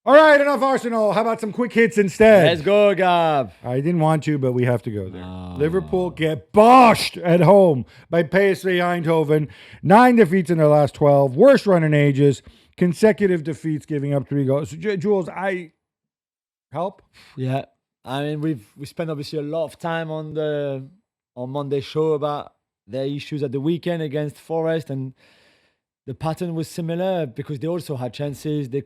All right, enough Arsenal. How about some quick hits instead? Let's go, Gab. I didn't want to, but we have to go there. Liverpool get boshed at home by PSV Eindhoven. 9 defeats in their last 12. Worst run in ages. Consecutive defeats, giving up 3 goals. Jules, help? Yeah. I mean, we spent obviously a lot of time on Monday's show about their issues at the weekend against Forest, and the pattern was similar because they also had chances. They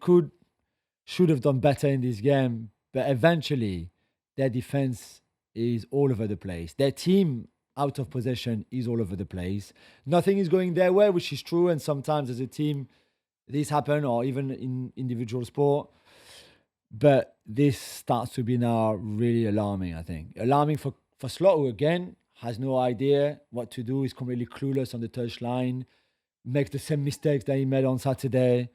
should have done better in this game, but eventually their defense is all over the place. Their team out of possession is all over the place. Nothing is going their way, which is true, and sometimes as a team this happens, or even in individual sport. But this starts to be now really alarming, I think. Alarming for Slot, who again has no idea what to do, is completely clueless on the touchline, makes the same mistakes that he made on Saturday.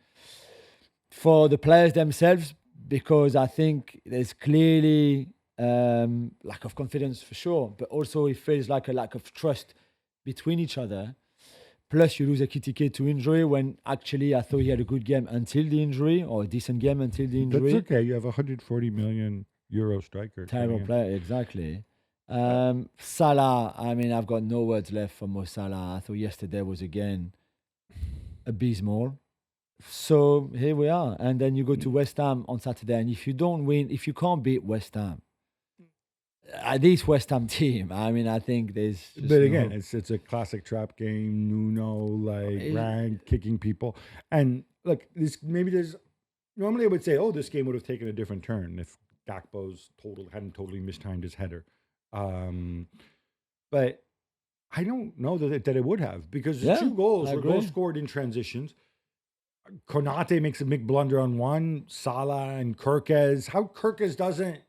For the players themselves, because I think there's clearly lack of confidence for sure, but also it feels like a lack of trust between each other. Plus, you lose Ekitike to injury when actually I thought he had a good game until the injury, or a decent game until the injury. That's okay. You have a 140 million euro striker. Terrible player, exactly. Salah, I mean, I've got no words left for Mo Salah. I thought yesterday was again abysmal. So here we are. And then you go to West Ham on Saturday, and if you don't win, if you can't beat West Ham, this West Ham team, I mean, I think there's just But again, it's a classic trap game. Nuno, rank, kicking people. And look, normally I would say, this game would have taken a different turn if Gakpo's hadn't totally mistimed his header. But I don't know that it would have, because the 2 goals were goals scored in transitions. Konate makes a big blunder on one. Salah and Kirkez. How Kirkez doesn't...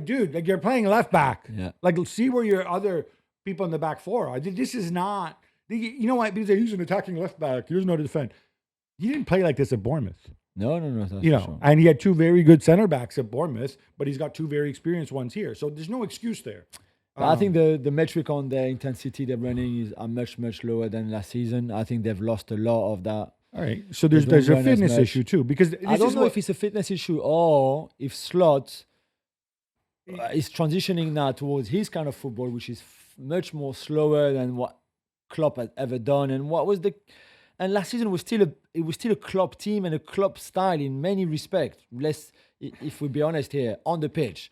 dude, you're playing left back. Yeah. See where your other people in the back four are. This is not... You know what? Because he's an attacking left back. He doesn't know to defend. He didn't play like this at Bournemouth. No. That's sure. And he had 2 very good center backs at Bournemouth, but he's got 2 very experienced ones here. So there's no excuse there. I think the metric on the intensity they're running are much, much lower than last season. I think they've lost a lot of that. All right. So there's a fitness issue too, because I don't know if it's a fitness issue or if Slot is transitioning now towards his kind of football, which is much more slower than what Klopp had ever done. And last season was still a Klopp team and a Klopp style in many respects. Less, if we be honest here, on the pitch.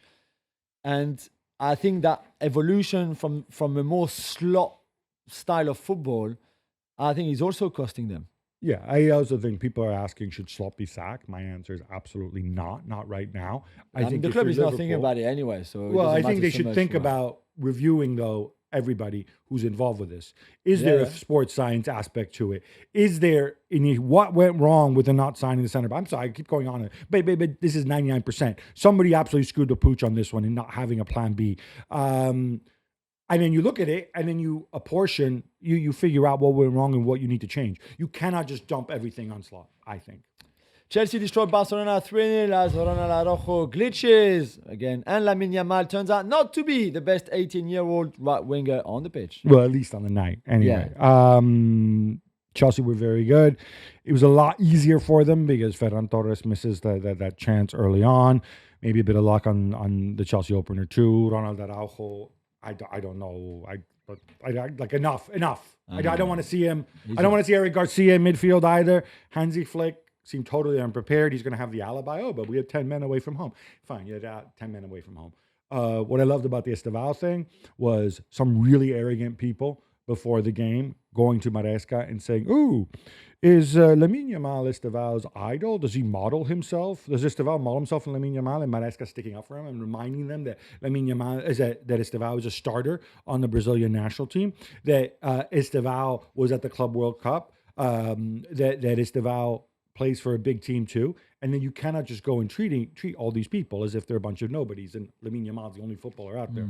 And I think that evolution from a more Slot style of football, I think is also costing them. Yeah, I also think people are asking, should Slot be sacked? My answer is absolutely not right now. I think the club is not thinking about it anyway. So I think they should think about reviewing, though, everybody who's involved with this. Is there a sports science aspect to it? Is there what went wrong with the not signing the center back? I'm sorry, I keep going on. But this is 99%. Somebody absolutely screwed the pooch on this one and not having a plan B. And then you look at it, and then you apportion, you figure out what went wrong and what you need to change. You cannot just dump everything on Slot, I think. Chelsea destroyed Barcelona 3-0 as Ronald Araujo glitches again. And Lamine Yamal turns out not to be the best 18-year-old right winger on the pitch. Well, at least on the night. Anyway, Chelsea were very good. It was a lot easier for them because Ferran Torres misses that chance early on. Maybe a bit of luck on the Chelsea opener too. Ronald Araujo... I don't know. Enough. I don't want to see him. I don't want to see Eric Garcia in midfield either. Hansi Flick seemed totally unprepared. He's going to have the alibi. But we had 10 men away from home. Fine, you had 10 men away from home. What I loved about the Estevao thing was some really arrogant people before the game going to Maresca and saying, "Ooh, is Lamine Yamal Estevao's idol? Does he model himself? Does Estevao model himself in Lamine Yamal?" And Maresca sticking up for him and reminding them that Lamine Yamal that Estevao is a starter on the Brazilian national team, that Estevao was at the Club World Cup, that Estevao plays for a big team too, and then you cannot just go and treat all these people as if they're a bunch of nobodies, and Lamine Yamal's the only footballer out there.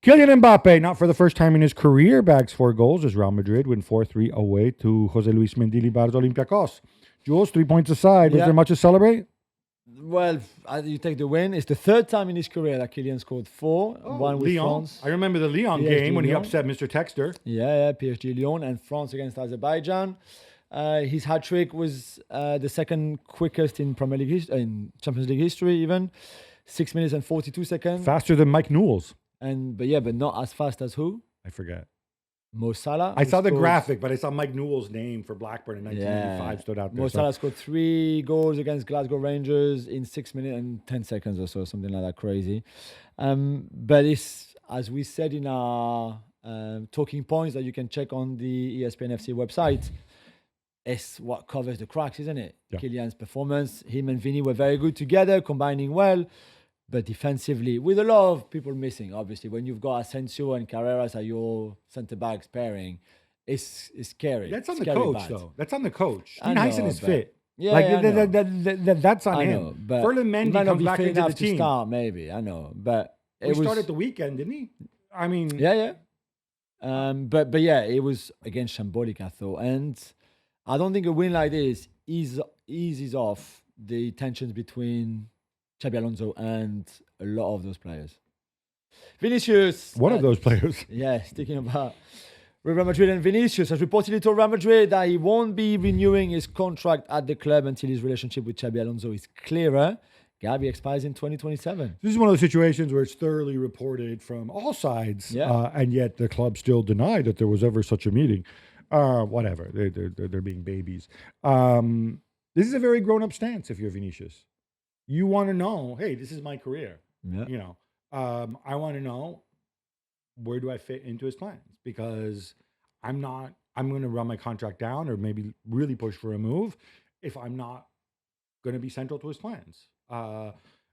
Kylian Mbappe, not for the first time in his career, bags 4 goals as Real Madrid win 4-3 away to Jose Luis Mendilibar's Olympiacos. Jules, 3 points aside. Was there much to celebrate? Well, you take the win. It's the 3rd time in his career that Kylian scored 4. One with Lyon. France. I remember the Lyon game when he upset Mr. Texter. Yeah, PSG Lyon, and France against Azerbaijan. His hat trick was the second quickest in Premier League in Champions League history, even 6 minutes and 42 seconds. Faster than Mike Newell's. But not as fast as who? I forget. Mo Salah. I saw the graphic, but I saw Mike Newell's name for Blackburn in 1985 stood out there. Mo Salah scored 3 goals against Glasgow Rangers in 6 minutes and 10 seconds or so, something like that, crazy. But it's, as we said in our talking points that you can check on the ESPN FC website, it's what covers the cracks, isn't it? Yeah. Kylian's performance, him and Vinny were very good together, combining well. But defensively, with a lot of people missing, obviously, when you've got Asensio and Carreras at your centre-backs pairing, it's scary. That's on the scary coach, bad. though. That's on the coach. I Dyson know, is but- fit. Yeah, like yeah, I know. that's on I him. know, but Ferland he Mendy might not comes be back fit into the enough to team. start, maybe. I know, but He started the weekend, didn't he? I mean, yeah. But yeah, it was again shambolic, I thought, and I don't think a win like this eases off the tensions between Xabi Alonso and a lot of those players. Vinicius, one of those players. yeah, speaking about Real Madrid, and Vinicius has reportedly told Real Madrid that he won't be renewing his contract at the club until his relationship with Xabi Alonso is clearer. Gabi expires in 2027. This is one of those situations where it's thoroughly reported from all sides, and yet the club still denied that there was ever such a meeting. Whatever, they're being babies. This is a very grown-up stance if you're Vinicius. You want to know, hey, this is my career. Yeah. You know, I want to know, where do I fit into his plans? Because I'm going to run my contract down or maybe really push for a move if I'm not going to be central to his plans.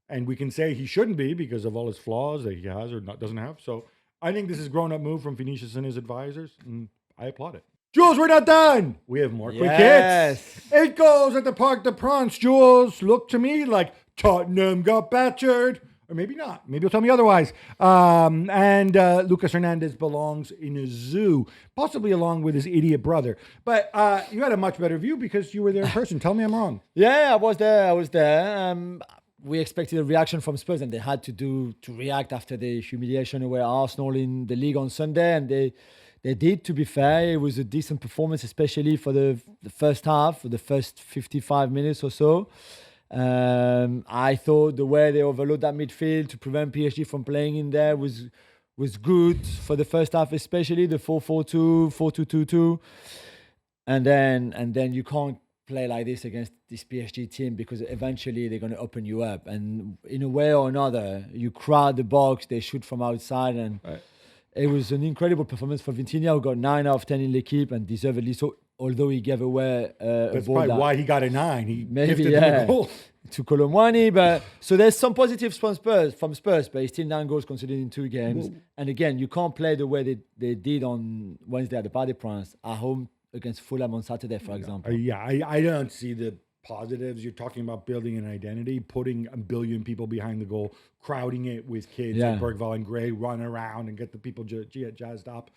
And we can say he shouldn't be because of all his flaws that he has or doesn't have. So I think this is a grown-up move from Vinicius and his advisors, and I applaud it. Jules, we're not done. We have more quick hits. 8 goals at the Parc des Princes, Jules. Look to me like Tottenham got battered. Or maybe not. Maybe you'll tell me otherwise. And Lucas Hernandez belongs in a zoo, possibly along with his idiot brother. But you had a much better view because you were there in person. Tell me I'm wrong. Yeah, I was there. We expected a reaction from Spurs, and they had to react after the humiliation away at Arsenal in the league on Sunday, and they did, to be fair. It was a decent performance, especially for the first half, for the first 55 minutes or so. I thought the way they overload that midfield to prevent PSG from playing in there was good for the first half, especially the 4-4-2, 4-2-2-2. And then you can't play like this against this PSG team because eventually they're going to open you up. And in a way or another, you crowd the box, they shoot from outside, and it was an incredible performance for Vitinha, who got 9 out of 10 in L'Equipe, and deservedly so. Although he gave away That's a ball probably why he got a 9. He maybe gifted him a goal. to Colomwani, but so there's some positives from Spurs, but it's still 9 goals considered in 2 games. And again, you can't play the way they did on Wednesday at the Parc des Princes at home against Fulham on Saturday, for example. I don't see the positives. You're talking about building an identity, putting a billion people behind the goal, crowding it with kids like Bergvall and Gray, run around and get the people jazzed up.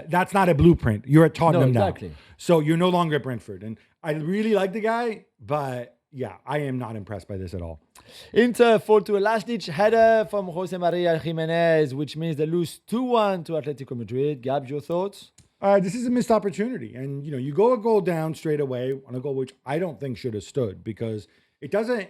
That's not a blueprint. You're at Tottenham now. So you're no longer at Brentford. And I really like the guy, but yeah, I am not impressed by this at all. Inter fall to a last-ditch header from Jose Maria Jimenez, which means they lose 2-1 to Atletico Madrid. Gabs, your thoughts? This is a missed opportunity. And, you go a goal down straight away on a goal which I don't think should have stood because it doesn't.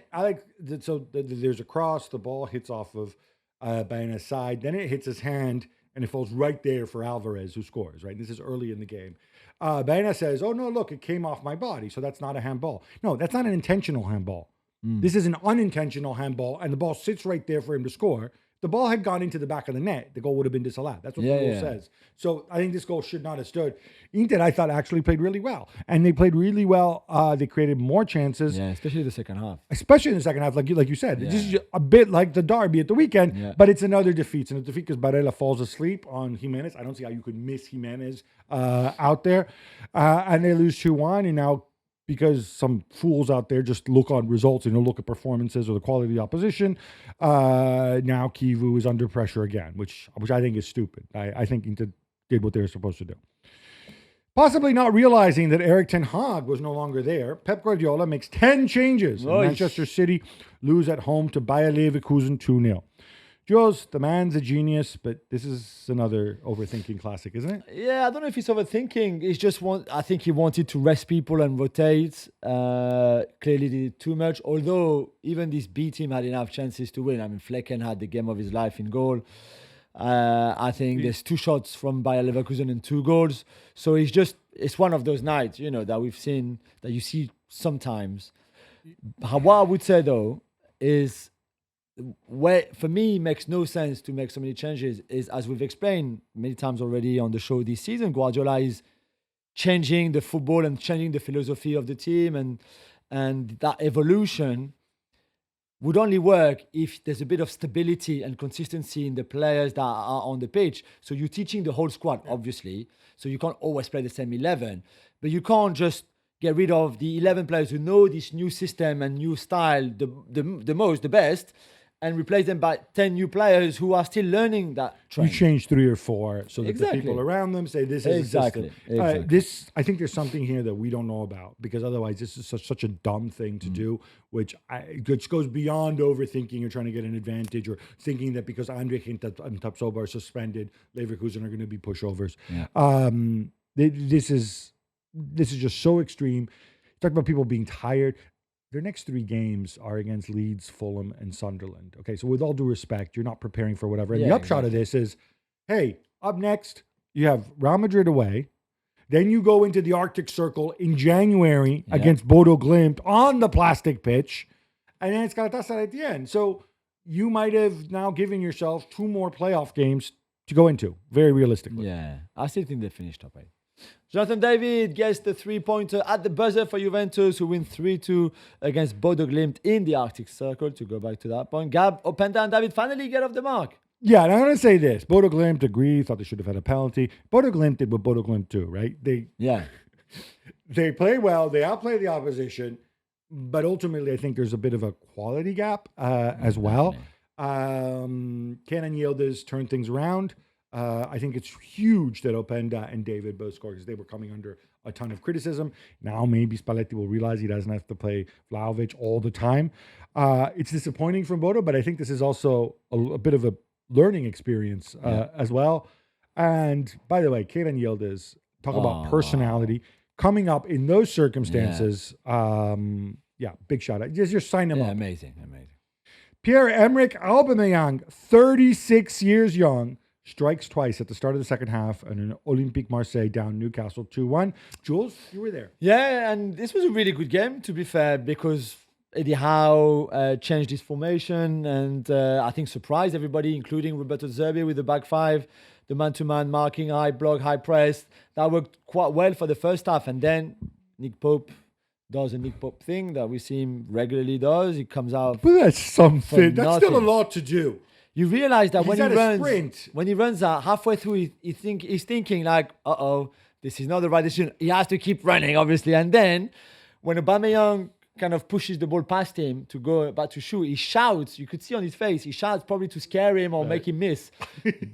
There's a cross. The ball hits off of Baena's side. Then it hits his hand. And it falls right there for Alvarez, who scores, right? This is early in the game. Baena says, oh, no, look, it came off my body, so that's not a handball. No, that's not an intentional handball. This is an unintentional handball, and the ball sits right there for him to score. The ball had gone into the back of the net. The goal would have been disallowed. That's what the rule says. So I think this goal should not have stood. Inter, I thought, actually played really well. And they played really well. They created more chances. Yeah, especially the second half. Especially in the second half, like you said. This is a bit like the derby at the weekend, but it's another defeat. And a defeat because Barella falls asleep on Jimenez. I don't see how you could miss Jimenez out there. And they lose 2-1. And now, because some fools out there just look on results and don't look at performances or the quality of the opposition, now Kivu is under pressure again, which I think is stupid. I think Inter did what they were supposed to do. Possibly not realizing that Erik ten Hag was no longer there, Pep Guardiola makes 10 changes. And Manchester City lose at home to Bayer Leverkusen 2-0. Jules, the man's a genius, but this is another overthinking classic, isn't it? Yeah, I don't know if it's overthinking. It's just I think he wanted to rest people and rotate. Clearly did too much. Although even this B team had enough chances to win. I mean, Flecken had the game of his life in goal. I think there's 2 shots from Bayer Leverkusen and 2 goals. So it's one of those nights, that we've seen, that you see sometimes. What I would say though is, where for me it makes no sense to make so many changes is, as we've explained many times already on the show this season, Guardiola is changing the football and changing the philosophy of the team, and that evolution would only work if there's a bit of stability and consistency in the players that are on the pitch. So you're teaching the whole squad, obviously, so you can't always play the same 11, but you can't just get rid of the 11 players who know this new system and new style the best, and replace them by 10 new players who are still learning that trend. You change 3 or 4 so that the people around them say this is a system. I think there's something here that we don't know about, because otherwise this is such a dumb thing to do, which goes beyond overthinking or trying to get an advantage, or thinking that because Andrich and Tapsoba are suspended, Leverkusen are going to be pushovers. Yeah. This is just so extreme. Talk about people being tired. Their next 3 games are against Leeds, Fulham, and Sunderland. Okay, so with all due respect, you're not preparing for whatever. And the upshot of this is, hey, up next, you have Real Madrid away. Then you go into the Arctic Circle in January against Bodo Glimt on the plastic pitch. And then it's Galatasaray at the end. So you might have now given yourself 2 more playoff games to go into, very realistically. Yeah, I still think they finished top 8. Jonathan David gets the 3-pointer at the buzzer for Juventus, who win 3-2 against Bodo Glimt in the Arctic Circle. To go back to that point, Gab, Openda and David finally get off the mark. Yeah, and I'm going to say this. Bodo Glimt agreed, thought they should have had a penalty. Bodo Glimt did what Bodo Glimt do, right? They play well, they outplay the opposition, but ultimately I think there's a bit of a quality gap as well. Kenan Yildiz turned things around. I think it's huge that Openda and David both scored, because they were coming under a ton of criticism. Now maybe Spalletti will realize he doesn't have to play Vlahovic all the time. It's disappointing from Bodo, but I think this is also a bit of a learning experience as well. And by the way, Kenan Yildiz, talk about personality, coming up in those circumstances. Big shout out. Just sign him up. Amazing. Pierre-Emerick Aubameyang, 36 years young, strikes twice at the start of the second half, and an Olympique Marseille down Newcastle 2-1. Jules, you were there. Yeah, and this was a really good game, to be fair, because Eddie Howe changed his formation and I think surprised everybody, including Roberto Zerbi with the back 5, the man-to-man marking, high block, high press. That worked quite well for the first half. And then Nick Pope does a Nick Pope thing that we see him regularly does. He comes out. But that's something. That's still a lot to do. You realize that when he runs out halfway through, he's thinking like, this is not the right decision. He has to keep running, obviously. And then when Aubameyang kind of pushes the ball past him to go about to shoot, he shouts. You could see on his face, he shouts probably to scare him or make him miss.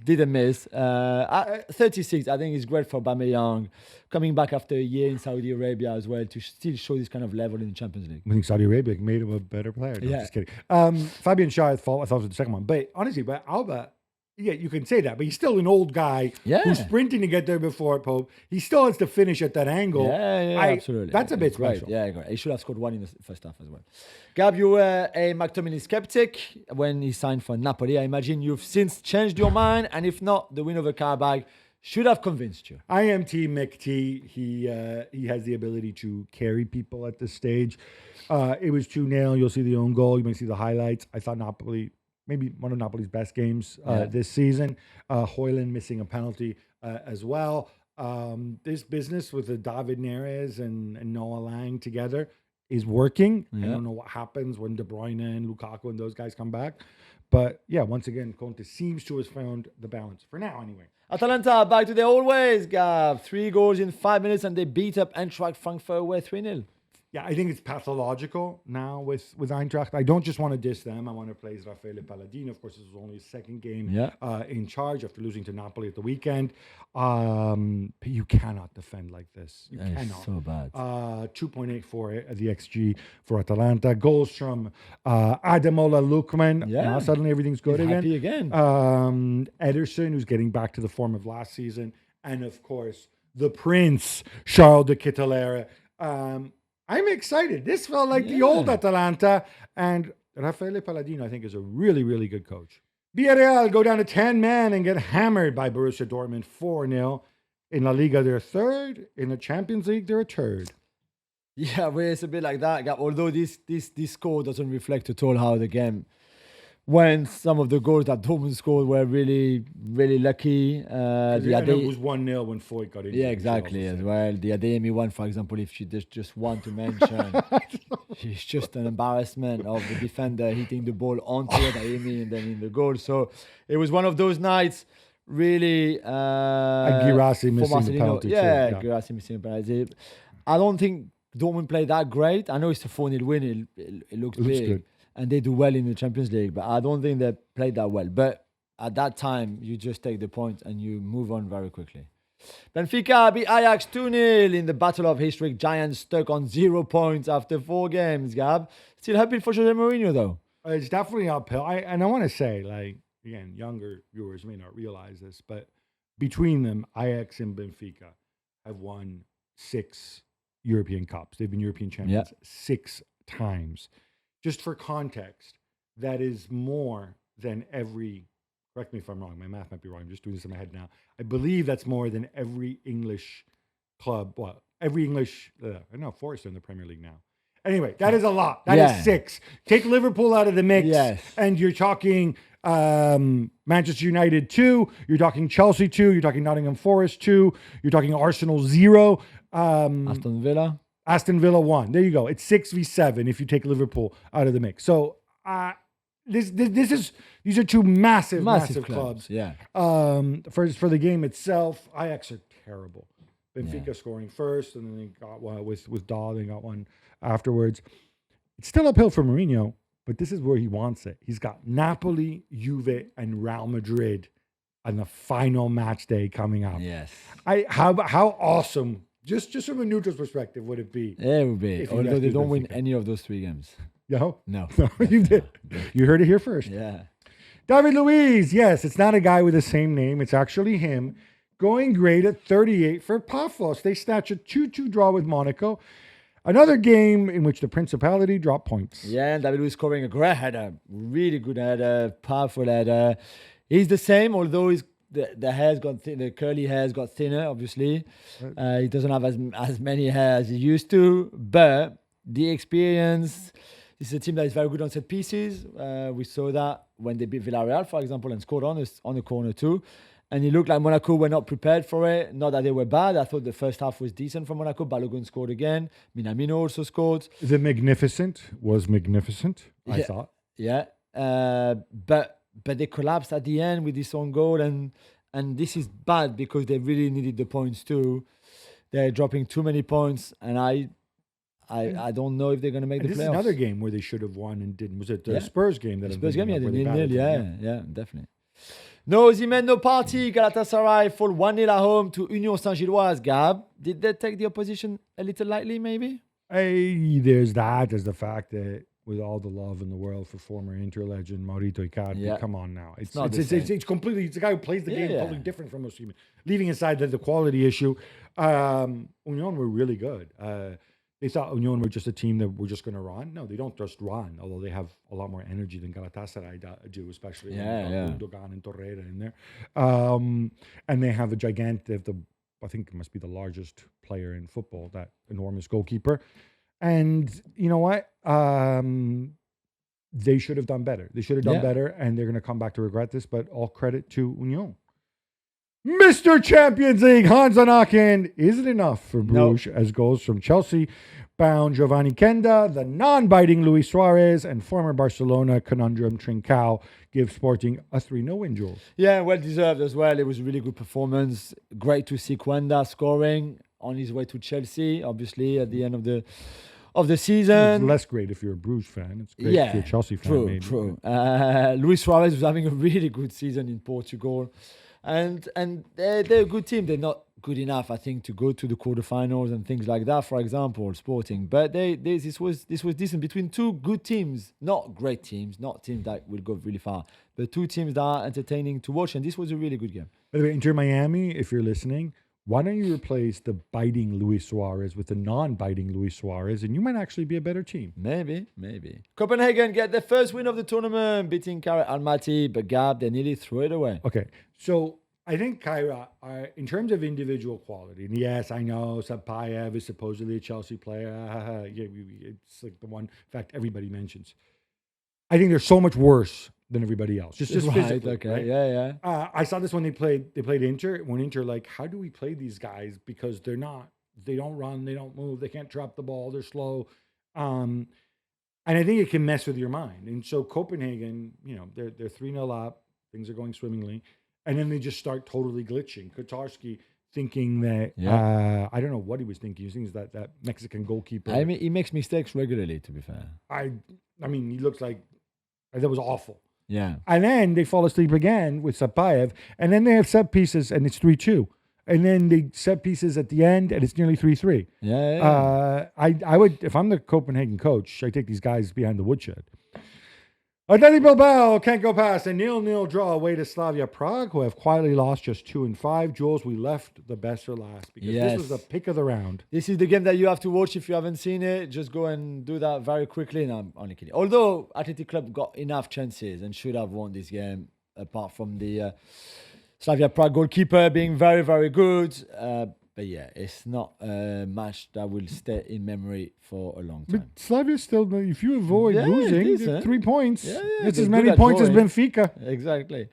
Didn't miss. At 36, I think it's great for Aubameyang coming back after a year in Saudi Arabia as well to still show this kind of level in the Champions League. I think Saudi Arabia made him a better player. No, just kidding. Fabian Schär, I thought was the second one. But honestly, Alba, you can say that, but he's still an old guy who's sprinting to get there before Pope. He still has to finish at that angle. Yeah, absolutely. That's a bit special. Yeah, great. He should have scored 1 in the first half as well. Gab, you were a McTominay skeptic when he signed for Napoli. I imagine you've since changed your mind, and if not, the win over Qarabag should have convinced you. I am Team McT. He has the ability to carry people at this stage. It was 2-0. You'll see the own goal. You may see the highlights. I thought Napoli, maybe one of Napoli's best games this season. Højlund missing a penalty as well. This business with the David Neres and Noah Lang together is working. I don't know what happens when De Bruyne and Lukaku and those guys come back. But yeah, once again, Conte seems to have found the balance, for now anyway. Atalanta back to their old ways, Gav. 3 goals in 5 minutes, and they beat up Eintracht Frankfurt away 3-0. Yeah, I think it's pathological now with Eintracht. I don't just want to diss them. I want to praise Raffaele Palladino. Of course, this was only his second game in charge after losing to Napoli at the weekend. But you cannot defend like this. You cannot. It's so bad. 2.84 at the XG for Atalanta. Goals from Ademola Lookman. Yeah. Now suddenly everything's good He's again. happy again. Ederson, who's getting back to the form of last season. And, of course, the Prince, Charles de Ketelaere. I'm excited. This felt like the old Atalanta. And Raffaele Palladino, I think, is a really, really good coach. Villarreal go down to 10 men and get hammered by Borussia Dortmund 4-0. In La Liga, they're third. In the Champions League, they're a third. Yeah, well, it's a bit like that. Although this score doesn't reflect at all how the game went. Some of the goals that Dortmund scored were really, really lucky. It was 1-0 when Foyt got in. Yeah, exactly, as well. The Adeyemi one, for example, if you just want to mention, it's just an embarrassment of the defender hitting the ball onto Adeyemi and then in the goal. So it was one of those nights, really. And Guirassy missing the penalty. Yeah, Guirassy missing the penalty. I don't think Dortmund played that great. I know it's a 4-0 win. It looks big. Good. And they do well in the Champions League, but I don't think they played that well. But at that time, you just take the point and you move on very quickly. Benfica beat Ajax 2-0 in the battle of historic giants, stuck on 0 points after 4 games, Gab. Still happy for Jose Mourinho, though. It's definitely uphill. I want to say, like, again, younger viewers may not realize this, but between them, Ajax and Benfica have won 6 European Cups. They've been European champions 6 times. Just for context, that is more than every, correct me if I'm wrong, my math might be wrong, I'm just doing this in my head now. I believe that's more than every English club, Forest are in the Premier League now. Anyway, that is a lot. That is 6. Take Liverpool out of the mix, and you're talking Manchester United 2, you're talking Chelsea 2, you're talking Nottingham Forest 2, you're talking Arsenal 0. Aston Villa 1. There you go. It's 6v7 if you take Liverpool out of the mix. So these are 2 massive clubs. Yeah. For the game itself, Ajax are terrible. Benfica scoring first, and then they got one with Dahl. They got one afterwards. It's still uphill for Mourinho, but this is where he wants it. He's got Napoli, Juve, and Real Madrid on the final match day coming up. Yes. How awesome. Just from a neutral perspective, would it be? Yeah, it would be. Although they don't win any of those 3 games. No? No. You did. You heard it here first. Yeah. David Luiz. Yes, it's not a guy with the same name. It's actually him. Going great at 38 for Pafos. They snatch a 2-2 draw with Monaco. Another game in which the Principality dropped points. Yeah, and David Luiz scoring a great header. Really good header. Powerful header. He's the same, although the hair's got the curly hair's got thinner, obviously. He doesn't have as many hair as he used to, but the experience. This is a team that is very good on set pieces. We saw that when they beat Villarreal, for example, and scored on the corner too. And it looked like Monaco were not prepared for it. Not that they were bad. I thought the first half was decent for Monaco. Balogun scored again. Minamino also scored. The magnificent was magnificent, I thought. Yeah. But they collapsed at the end with this own goal. And this is bad because they really needed the points too. They're dropping too many points. And I don't know if they're going to make the playoffs. This is another game where they should have won and didn't. Was it the Spurs game? The Spurs game, yeah, definitely. No Osimhen, no party. Galatasaray fall 1-0 at home to Union Saint-Gilloise, Gab. Did they take the opposition a little lightly, maybe? There's that. There's the fact that with all the love in the world for former Inter legend Maurito Icardi, come on now. It's completely, it's a guy who plays the game totally different from Osimhen. Leaving aside the quality issue, Union were really good. They thought Union were just a team that were just going to run. No, they don't just run, although they have a lot more energy than Galatasaray do, especially with Dogan and Torreira in there. And they have a gigantic, I think it must be the largest player in football, that enormous goalkeeper. And you know what? They should have done better. They should have done better, and they're going to come back to regret this, but all credit to Union. Mr. Champions League, Hans Anaken. Is it enough for Bruges as goals from Chelsea bound Giovanni Kenda, the non-biting Luis Suarez, and former Barcelona conundrum Trincao give Sporting a 3-0 win, Jules? Yeah, well deserved as well. It was a really good performance. Great to see Kenda scoring on his way to Chelsea, obviously, at the end of of the season. It's less great if you're a Bruges fan. It's great if you're a Chelsea fan. True. Luis Suarez was having a really good season in Portugal, and they're a good team. They're not good enough, I think, to go to the quarterfinals and things like that. For example, Sporting, but this was decent between two good teams, not great teams, not teams that will go really far, but two teams that are entertaining to watch. And this was a really good game. By the way, Inter Miami, if you're listening, why don't you replace the biting Luis Suarez with the non-biting Luis Suarez, and you might actually be a better team. Maybe. Copenhagen get their first win of the tournament, beating Almaty, but Gab, they nearly threw it away. Okay, so I think Kaira, in terms of individual quality, and yes, I know Sapayev is supposedly a Chelsea player. Yeah, it's like the one fact everybody mentions. I think they're so much worse than everybody else. Just right, physically. Okay, right? yeah. I saw this when they played Inter. When Inter, like, how do we play these guys? Because they don't run, they don't move, they can't drop the ball, they're slow. And I think it can mess with your mind. And so Copenhagen, they're 3-0 up, things are going swimmingly. And then they just start totally glitching. Kotarski thinking that, I don't know what he was thinking. He was thinking that Mexican goalkeeper. I mean, he makes mistakes regularly, to be fair. I mean, he looks like, that was awful. Yeah. And then they fall asleep again with Sapayev. And then they have set pieces and it's 3-2. And then they set pieces at the end and it's nearly 3-3. Yeah. I would, if I'm the Copenhagen coach, I take these guys behind the woodshed. Atletico Bilbao can't go past a 0-0 draw away to Slavia Prague, who have quietly lost just 2-5. Jules, we left the best for last because this was the pick of the round. This is the game that you have to watch if you haven't seen it. Just go and do that very quickly. No, I'm only kidding. Although Athletic Club got enough chances and should have won this game, apart from the Slavia Prague goalkeeper being very, very good. But yeah, it's not a match that will stay in memory for a long time. But Slavia still, if you avoid losing, 3 points. Yeah, it's as many points as Benfica. Exactly.